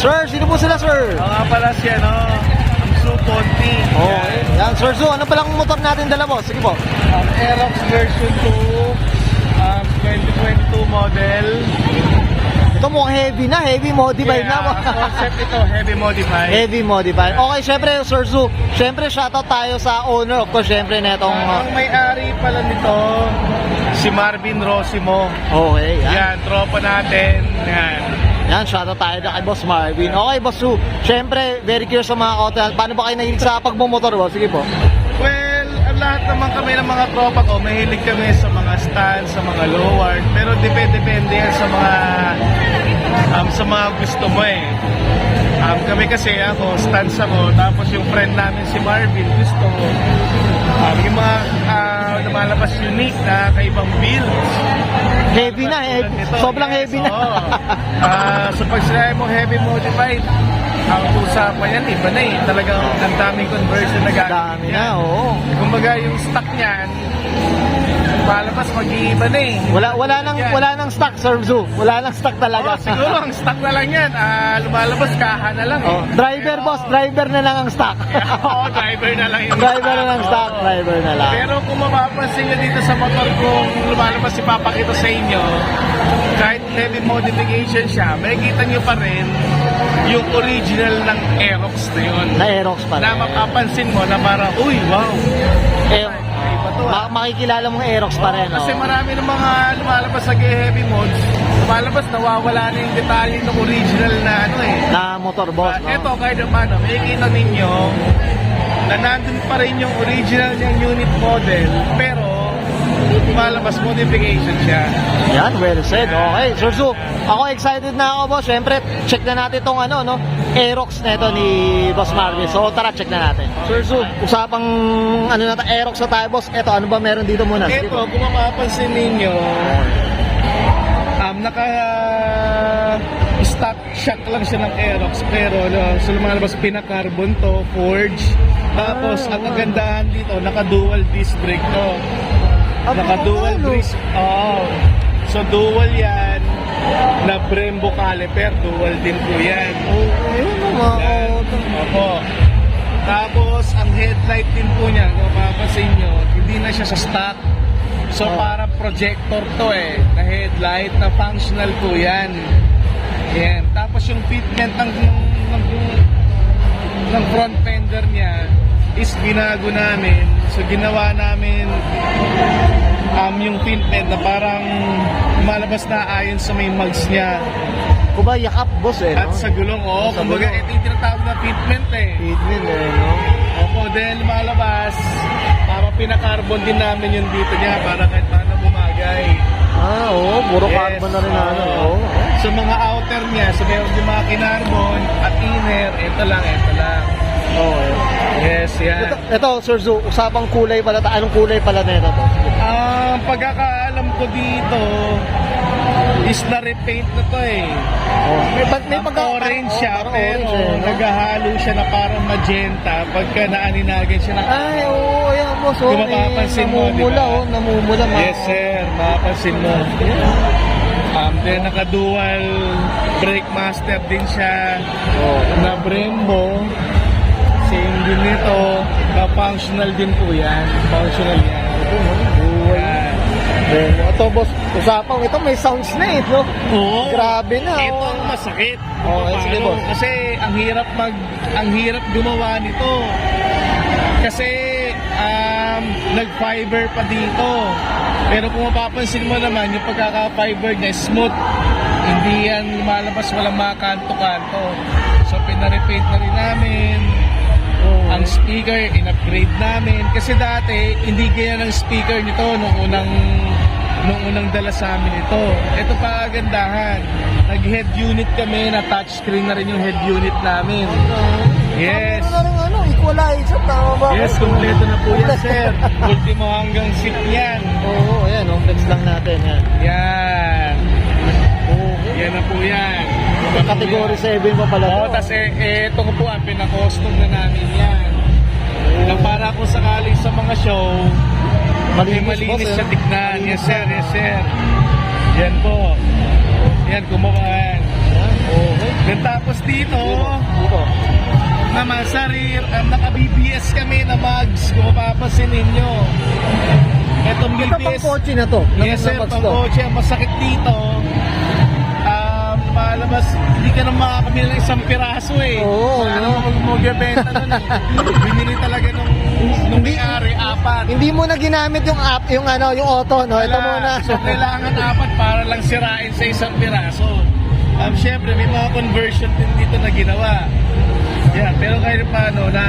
Sir, sino po sila, sir? Nga pala siya, no? Ang Su-Conti. Oh, yan, Sir Zu, ano palang motor natin dala, boss? Sige po. Aerox version 2, 2022 model. Ito mukhang heavy na, heavy modified na. Concept ito, heavy modified. Heavy modified. Okay, syempre, Sir Zu, syempre shoutout tayo sa owner, of course, syempre, na itong... Ang may-ari pala nito, si Marvin Rosimo. Okay, yan. Yan, tropa natin. Yan. Yan, shoutout tayo na kay Boss Marvin. Okay, Boss Zu, syempre, very curious sa mga auto. Paano ba kayo nahilig sa pagmumotor, boss? Sige po. Well, lahat naman kami ng mga tropa ko, mahilig kami sa mga stand, sa mga low-ward, pero depende yan sa mga gusto mo eh. Kami kasi ako, stance ako, tapos yung friend namin si Marvin, gusto ko. Yung mga lumalabas unique na kaibang builds. Heavy na, sobrang heavy na. So pag sinabi mo heavy modified, ang usapan yan, iba na eh. Talagang ang daming conversion na gagawin. Dami na, oo. Kumbaga yung stock niyan, palabas mag-iiba na eh. Wala nang stock, Sir Zu. Wala nang stock talaga. Siguro ang stock na lang yan. Lumalabas kaha na lang eh. Driver, boss, driver na lang ang stock. Oo, driver na lang yung Driver na lang stock, driver na lang. Pero kung mapapansin nyo dito sa motor kung lumalabas, ipapakita sa inyo, kahit heavy modification siya, makikita nyo pa rin yung original ng Aerox na yun. Na Aerox pa rin. Na mapapansin mo na parang, uy, wow. Iba to makikilala mong Aerox pa rin. Kasi marami ng mga lumalabas sa heavy mods, lumalabas, nawawala na yung detalye ng original na ano eh. Na motor, boss. No? Ito, kahit naman, makikita ninyo na nandun pa rin yung original niyang unit model, pero lumalabas modification siya. Yan, well said. Okay, Sir Zu, ako excited na ako, boss. Siyempre, check na natin itong Aerox na ito ni Boss Marvin. So, tara, check na natin. Sir Zu, usapang Aerox na tayo, boss. Ito, ano ba meron dito muna? Ito, kung mapapansin ninyo, naka-stock shock lang siya ng Aerox, pero so lumalabas pinaka-carbon to, forge. Tapos, ang kagandahan dito, naka-dual disc brake to. Naka-dual disc. Oo. So, dual yan. Na Brembo caliper, dual din po yan. Opo. Tapos, ang headlight din po niya, kung mapapansin nyo, hindi na siya sa stock. So, parang projector to eh, na headlight, na functional po yan. Yan. Tapos, yung fitment ng front fender niya is binago namin. So, ginawa namin yung fitment na parang lumalabas na ayon sa may mugs niya. Kuba, yakap, boss eh. At sa gulong, oo. Kumbaga, ito yung tinatawag na fitment eh. Fitment eh, no? Opo, then lumalabas. Para pinakarbon din namin yung dito niya para kahit paano bumagay. Oo, puro carbon na rin oo. Sa mga outer niya, so meron yung mga kinarbon at inner, ito lang. Okay. Yes, yan. Ito, Sir Zu, usapang kulay pala. Anong kulay pala na ito? Ang pagkakaalam ko dito is na-repaint na to eh. May orange siya, pero naghahalo siya na parang magenta pagka naaninagan siya ng... Ay, oo, yan mo. So, kung mapapansin mo, namumula, namumula. Yes, sir. Mapapansin mo. Then, naka-dual brake master din siya. Na Brembo. Same din nito. Na-functional din po yan. Functional yan. Ito, boss, usapang ito may sounds na eh, no? Oo. Grabe na. Ito ang masakit. Okay, sige, boss. Kasi ang hirap gumawa nito. Kasi nag-fiber pa dito. Pero kung mapapansin mo naman, yung pagkaka-fiber niya smooth. Hindi yan lumalabas, walang mga kanto-kanto. So pina-repaint na rin namin. Ang speaker, in-upgrade namin. Kasi dati, hindi ganyan ang speaker nito nung unang dala sa amin ito. Ito pa kagandahan. Nag-head unit kami, na touchscreen na rin yung head unit namin. Yes. Equalizer, tama ba? Yes, kompleto na po yan, sir. Ultimo hanggang seat yan. Oo, ayan, flex lang natin yan. Yan. Yan na po yan. Category 7 pa pala. Oo, tas ito ko po, pinaka-custom na namin yan. Na para kung sakali sa mga show, malinis siya tignan. Yes, sir, yes, sir. Yan po. Yan, kumuhaan. Okay. Then tapos dito, naman sa rear, naka-BBS kami na mags, kung mapapansin ninyo. Itong Ito pang BBS, kotse na to. yes sir, pang kotse, ang masakit dito, palabas, hindi ka na makakabili ng isang piraso eh. Oo, Ano no? magbebenta nun eh. Binili talaga nung may-ari, 4. Hindi mo na ginamit yung app, yung ano, yung auto, no? Ito muna. So, kailangan 4 para lang sirain sa isang piraso. Siyempre, may mga conversion din dito na ginawa. Yan, pero kahit paano na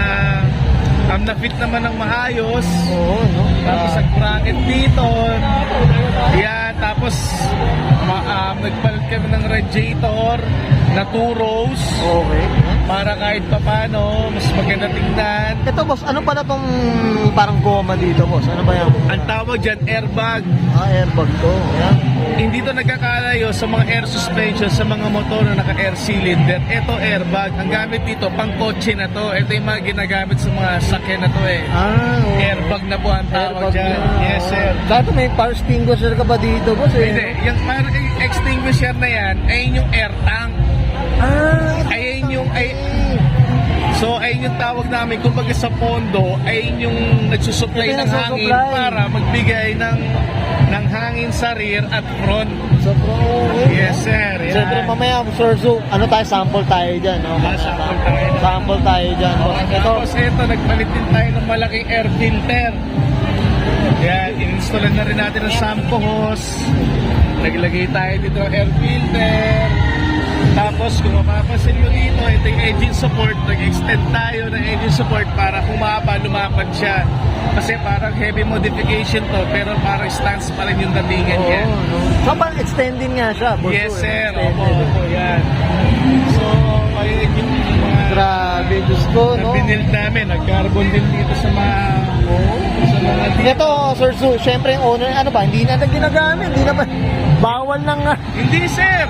na-fit naman ng maayos. Oo, no? Tapos nag-bracket dito. Yan, tapos nagpalit kami ng radiator na 2 rows Okay. para kahit papano mas maganda tingnan. Ito, boss, ano pala tong parang goma dito, boss? Ano ba yan? Ang tawag dyan, airbag. Airbag to. Ayan. Hindi to nagkakalayo sa mga air suspension, sa mga motor na naka-air cylinder. Ito airbag. Ang gamit dito, pang kotse na to. Ito yung mga ginagamit sa mga sakyan na to eh. Okay. Airbag na po ang tawag Airbag dyan. na. Yes sir. Dati may fire extinguisher ka ba dito, boss? Hindi, yung fire extinguisher na yan, ayun yung air tank. Ayun yung, so ayun yung tawag namin, kumbaga sa pondo, ayun yung nagsusupply Ito yung ng hangin nagsusupply. para magbigay ng hangin sa rear at front. So, okay. Yes sir. Yan. Siyempre, mamaya, Sir Zu, ano tayo, sample tayo dyan, no? Sample tayo. Sample tayo dyan, boss. Ito, Tapos ito, nagpalit din tayo ng malaking air filter. Yan, in-installan na rin natin ang sampo hose. Naglagay tayo dito ng air filter. Tapos kung mapapansin nyo dito, ito yung engine support. Nag-extend tayo ng engine support para humaba, lumapad siya. Kasi parang heavy modification to, pero parang stance pa rin yung datingan niya. Oo, no? So, parang extending nga siya, boss. Yes sir, opo, Extended. opo, yan. So, ayun yung mga Grabe, Diyos ko, na no? binild namin. Nag-carbon din dito sa mga Ito, Sir Zu, syempre yung owner, ano ba, hindi na ginagamit, hindi na ba, bawal nang, Hindi sir.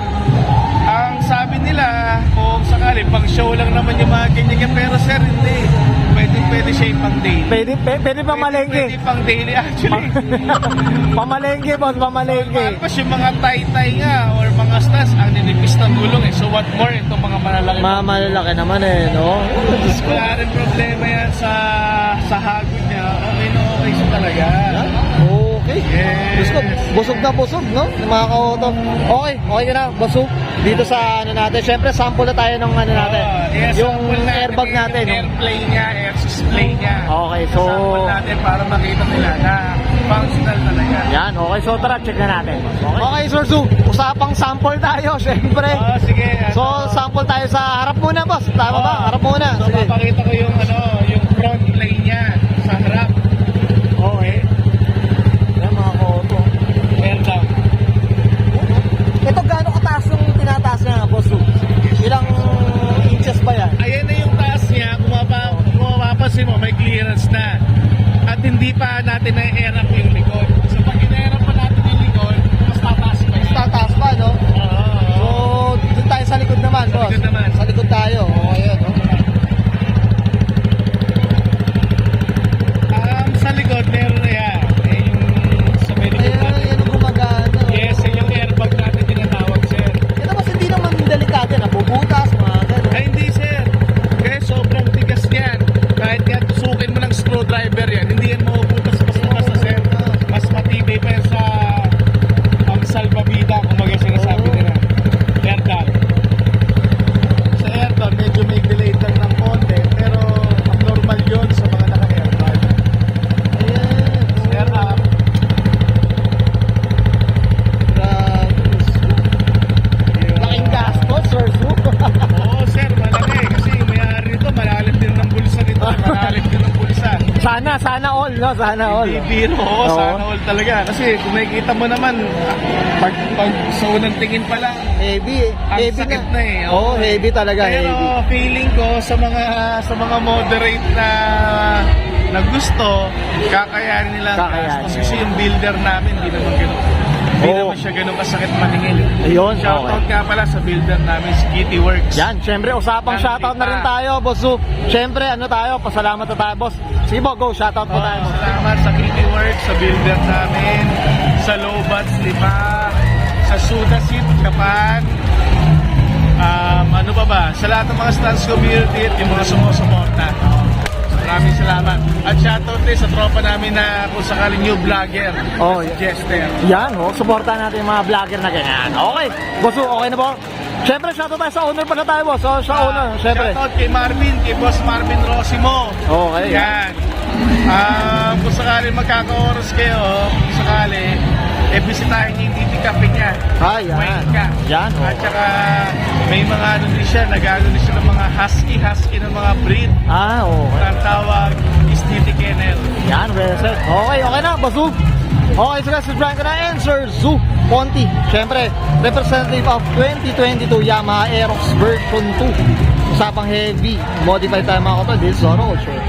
Ang sabi nila, kung sakali, pang show lang naman yung mga ganyan. Pero sir, hindi. Pwede siya yung pang daily. pwede pamalengke. Pwede pang daily actually. Pamalengke, boss, pamalengke. Tapos yung mga tay-tay nga or mga stance, ang ninipis ng gulong eh. So what more itong mga malalaki. Malalaki naman eh, no? Diyos ko. Wala rin problema yan sa hagod niya. Okay na okay siya talaga. Okay. Yes. Diyos ko, busog na busog, no? Yung mga ka-auto. Okay, okay ka na, busog. Dito sa ano natin, syempre sample na tayo ng ano natin. Yes, yung sample airbag natin. No? Airplane niya, air display niya. Okay, so... Sample natin para makita nila na functional talaga. Yan, okay. So tara, check na natin. Okay, Sir Zu, usapang sample tayo, syempre. Sige. So, sample tayo sa harap muna, boss. Tama ba? Harap muna. So, Sige. papakita ko yung yung front plane niya sa harap. Okay. Yan, mga ka-auto. Air down. Ito, gaano kataas yung tinataas niya, boss Zu? Ilang inches ba yan? Ayan na yung taas niya. Kung mapapansin mo, may clearance na. At hindi pa natin na-air up yung likod. So, pag in-air up pa natin yung likod, mas tataas pa yan. Tataas pa, no? Oo. So, dun tayo sa likod naman, Sa boss. likod naman. Sa likod tayo. Okay, yun, no? Sa likod, meron na yan. Yung sa may likod Ayan, natin. yan ang gumagana. Yes, yun yung airbag natin tinatawag, sir. Ito, boss, hindi naman delikado. Nabubutas, mga ganun. Ay, hindi, sir. Kaya sobrang tigas yan. Kahit yan, tusukin mo ng screwdriver yan, hindi yan mabubutas basta-basta, sir. Mas matibay pa yan sa salbabida, kung mga sinasabi nila. Airgun. Sa airgun, medyo may delay lang ng konti, pero abnormal yun sa mga naka-airgun. Ayan. Air up. Grabe. Laking gastos, Sir Zu. Oo, sir, malaki. Kasi yung may-ari nito, malalim din ng bulsa nito. Malalim din ng bulsa. Sana all, no? Sana all. Bibiro, oo, Oo. sana all talaga. Kasi kung makikita mo naman, pag sa unang tingin pa lang, Heavy, ang heavy sakit na. na eh. Oo, heavy talaga, Pero heavy. feeling ko sa mga moderate na gusto, kakayanin nila ang Kakayanin. gastos. Kasi yung builder namin, hindi naman ganun. Hindi Oo. naman siya ganun kasakit maningil. Ayun, Shoutout nga pala sa builder namin, si Kitty Works. Yan, syempre, usapang Yan, shoutout na kita. rin tayo, Boss Zu. Syempre, ano tayo, pasalamat na tayo, boss. Sige po, go, shoutout po tayo. Salamat sa Kitty Works, sa builder namin, sa Lobats, Lipa, sa Sudasit, Japan, Ano pa ba? Sa lahat ng mga Stance community at yung mga sumusuporta. Maraming salamat. At shoutout din sa tropa namin na kung sakaling new vlogger. Oh, Si Jester. Yan, supportan natin yung mga vlogger na ganyan. Okay, boss, okay na po? Siyempre, shoutout tayo sa owner pala tayo, boss. So, sa owner, siyempre. Shoutout kay Marvin, kay Boss Marvin Rosimo. Okay. Yan. Kung sakaling magkaka-oras kayo, kung sakali, bisitahin niyo yung DT Cafe niya. Yan. Wait ka. Yan, At saka may mga ano din siya, nagano din siya ng mga husky ng mga breed. Okay. Ang tawag is DT Kennel. Yan, well said. Okay na, boss Zoo. Okay, so guys, subscribe ka na and Sir Zoo Ponti. Siyempre, representative of 2022 Yamaha Aerox version 2. Usapang heavy. Modified tayo mga kapal. This is Auto Culture.